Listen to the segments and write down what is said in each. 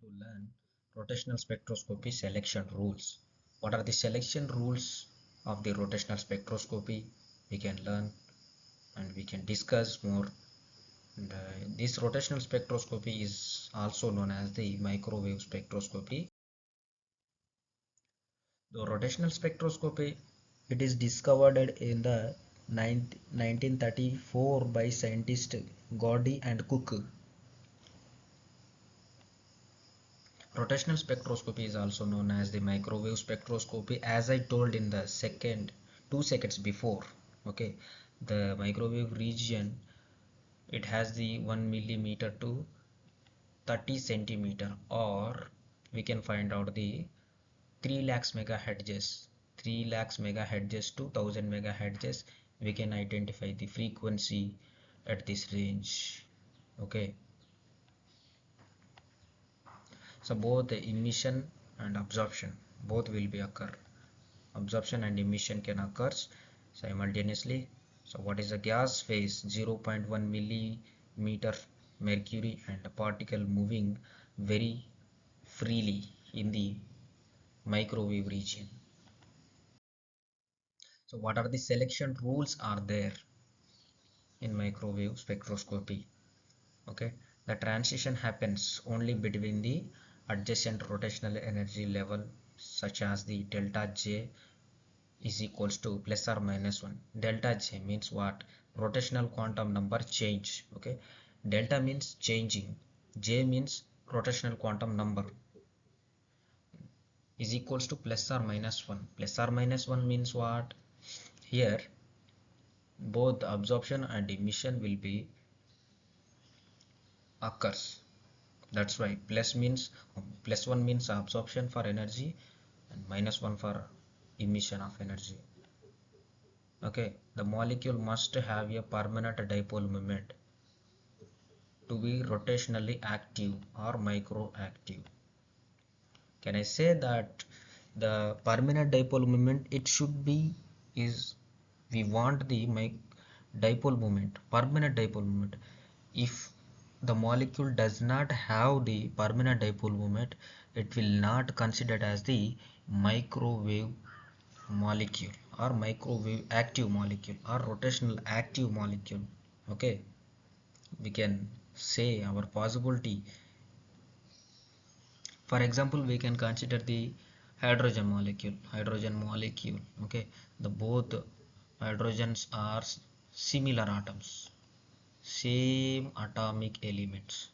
to learn rotational spectroscopy selection rules. What are the selection rules of the rotational spectroscopy? We can learn and we can discuss more. And, this rotational spectroscopy is also known as the microwave spectroscopy. The rotational spectroscopy, it is discovered in the 1934 by scientists Gordy and Cook. Rotational spectroscopy is also known as the microwave spectroscopy, as I told in the 2 seconds before. Okay, the microwave region, it has the 1 millimeter to 30 centimeter, or we can find out the 3 lakhs megahertz, 3 lakhs megahertz to 1000 megahertz. We can identify the frequency at this range. Okay, so both the emission and absorption both will be occur. Absorption and emission can occur simultaneously. So what is the gas phase? 0.1 millimeter mercury, and a particle moving very freely in the microwave region. So what are the selection rules are there in microwave spectroscopy? Okay, the transition happens only between the adjacent rotational energy level, such as the delta J is equals to plus or minus 1. Delta J means what? Rotational quantum number change. Okay, delta means changing, J means rotational quantum number, is equals to plus or minus 1. Plus or minus 1 means what? Here both absorption and emission will be occurs. That's why plus 1 means absorption for energy and minus 1 for emission of energy. Okay, the molecule must have a permanent dipole moment to be rotationally active or microactive. Can I say that the permanent dipole moment, it should be, is, we want the dipole moment, permanent dipole moment. If the molecule does not have the permanent dipole moment, it will not considered as the microwave molecule or microwave active molecule or rotational active molecule. Okay, we can say our possibility. For example, we can consider the hydrogen molecule. Okay, the both hydrogens are similar atoms, same atomic elements.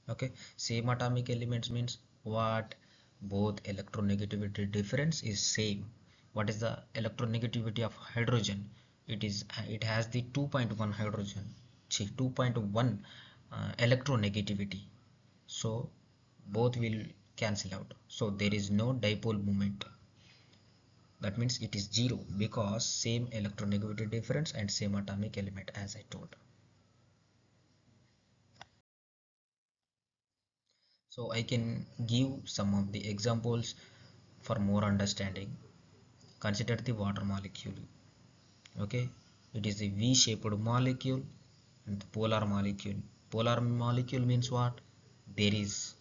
Okay, same atomic elements means what? Both electronegativity difference is same. What is the electronegativity of hydrogen? It has the 2.1 hydrogen, 2.1 electronegativity. So both will cancel out, so there is no dipole moment. That means it is zero, because same electronegativity difference and same atomic element, as I told. So I can give some of the examples for more understanding. Consider the water molecule. Okay, it is a V-shaped molecule and the polar molecule. Polar molecule means what? There is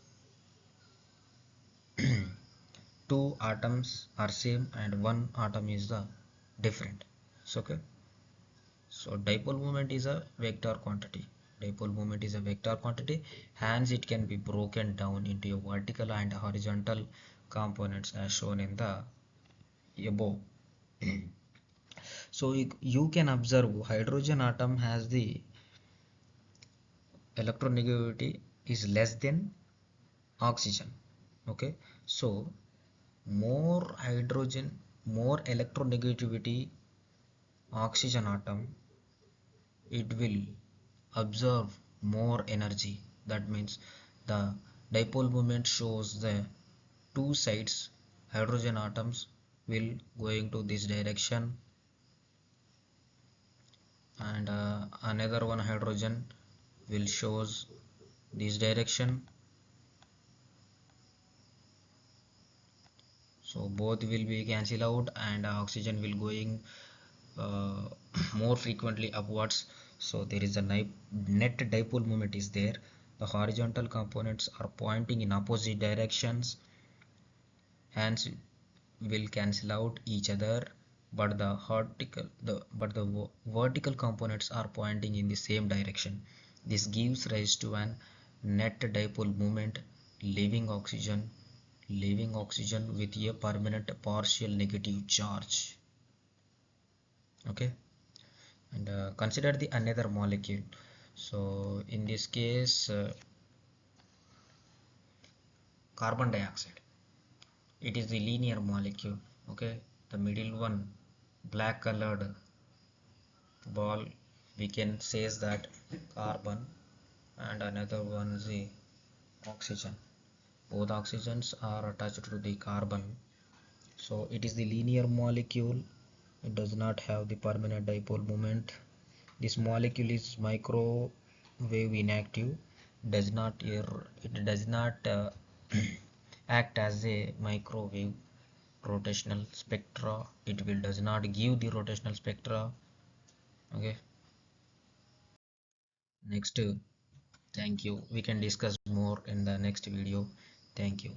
two atoms are same and one atom is the different. So okay, so dipole moment is a vector quantity. Dipole moment is a vector quantity, hence it can be broken down into a vertical and horizontal components as shown in the above. So you can observe hydrogen atom has the electronegativity is less than oxygen. Okay, so more hydrogen, more electronegativity oxygen atom, it will absorb more energy. That means the dipole moment shows the two sides, hydrogen atoms will going to this direction, and another one hydrogen will shows this direction. So both will be cancel out, and oxygen will going uh, more frequently upwards. So there is a net dipole moment is there. The horizontal components are pointing in opposite directions, hence will cancel out each other, but the vertical components are pointing in the same direction. This gives rise to an net dipole moment, leaving oxygen with a permanent partial negative charge. Okay, and consider the another molecule. So in this case, carbon dioxide. It is the linear molecule. Okay, the middle one, black colored ball, we can say that carbon, and another one is the oxygen. Both oxygens are attached to the carbon, so it is the linear molecule. It does not have the permanent dipole moment. This molecule is microwave inactive, it does not act as a microwave rotational spectra. It will does not give the rotational spectra. Okay, next, thank you. We can discuss more in the next video. Thank you.